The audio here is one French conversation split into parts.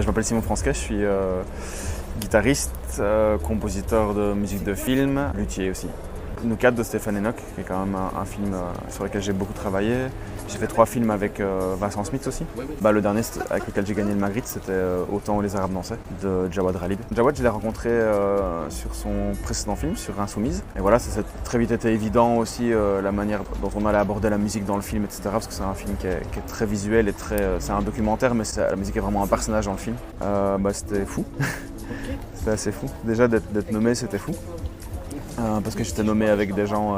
Je m'appelle Simon Fransquet, je suis guitariste, compositeur de musique de film, luthier aussi. Nous 4 de Stéphane Enoch, qui est quand même un film sur lequel j'ai beaucoup travaillé. J'ai fait 3 films avec Vincent Smith aussi. Le dernier avec lequel j'ai gagné le Magritte, c'était Au temps où les Arabes dansaient, de Jawad Ralib. Jawad, je l'ai rencontré sur son précédent film, sur Insoumise. Et voilà, ça s'est très vite été évident aussi la manière dont on allait aborder la musique dans le film, etc. Parce que c'est un film qui est très visuel et c'est un documentaire, mais la musique est vraiment un personnage dans le film. C'était fou. C'était assez fou. Déjà d'être nommé, c'était fou. Parce que j'étais nommé avec des gens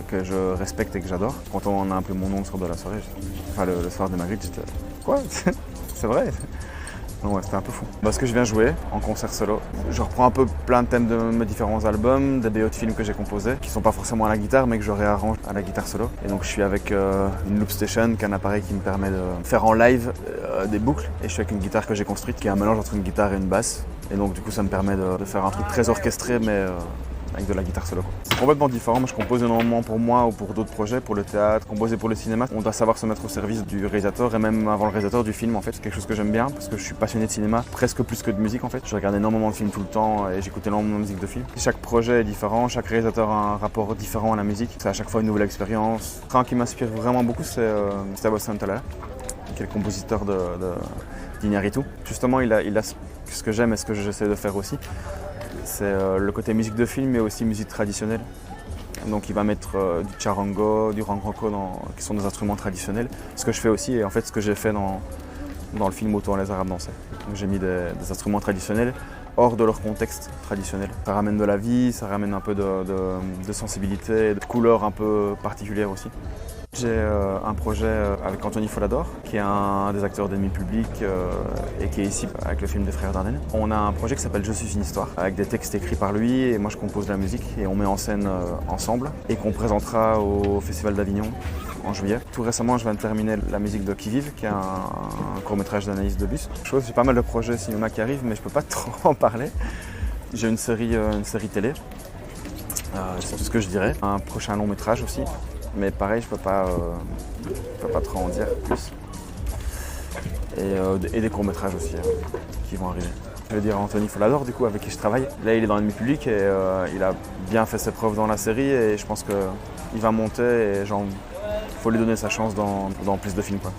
que je respecte et que j'adore. Quand on a appelé mon nom le soir de la soirée, le soir de Magritte, j'étais « Quoi ? C'est vrai ?» Donc ouais, c'était un peu fou. Ce que je viens jouer en concert solo, je reprends un peu plein de thèmes de mes différents albums, des BO de films que j'ai composés, qui sont pas forcément à la guitare, mais que je réarrange à la guitare solo. Et donc je suis avec une Loop Station, qui est un appareil qui me permet de faire en live des boucles. Et je suis avec une guitare que j'ai construite, qui est un mélange entre une guitare et une basse. Et donc du coup ça me permet de faire un truc très orchestré, mais avec de la guitare solo. C'est complètement différent. Moi, je compose énormément pour moi ou pour d'autres projets, pour le théâtre, composer pour le cinéma. On doit savoir se mettre au service du réalisateur et même avant le réalisateur du film en fait. C'est quelque chose que j'aime bien parce que je suis passionné de cinéma, presque plus que de musique en fait. Je regarde énormément de films tout le temps et j'écoute énormément de musique de film. Chaque projet est différent, chaque réalisateur a un rapport différent à la musique. C'est à chaque fois une nouvelle expérience. Un qui m'inspire vraiment beaucoup, c'est Gustavo Santaolalla, qui est le compositeur d'Iñárritu. Justement, il a ce que j'aime et ce que j'essaie de faire aussi. C'est le côté musique de film, mais aussi musique traditionnelle. Donc il va mettre du charango, du rangroco, qui sont des instruments traditionnels. Ce que je fais aussi, et en fait ce que j'ai fait dans le film Au temps où les Arabes dansaient. Donc j'ai mis des instruments traditionnels hors de leur contexte traditionnel. Ça ramène de la vie, ça ramène un peu de sensibilité, de couleurs un peu particulières aussi. J'ai un projet avec Anthony Follador, qui est un des acteurs d'Ennemi Public et qui est ici avec le film des Frères Dardenne. On a un projet qui s'appelle Je suis une histoire, avec des textes écrits par lui et moi je compose la musique et on met en scène ensemble et qu'on présentera au Festival d'Avignon en juillet. Tout récemment, je viens de terminer la musique de Qui vive, qui est un court-métrage d'Anaïs Debus. J'ai pas mal de projets cinéma qui arrivent, mais je peux pas trop en parler. J'ai une série télé, c'est tout ce que je dirais. Un prochain long-métrage aussi. Mais pareil, je peux pas trop en dire plus. Et des courts-métrages aussi qui vont arriver. Je veux dire Anthony Follador, du coup, avec qui je travaille. Là, il est dans l'ennemi public et il a bien fait ses preuves dans la série et je pense qu'il va monter et faut lui donner sa chance dans plus de films, quoi.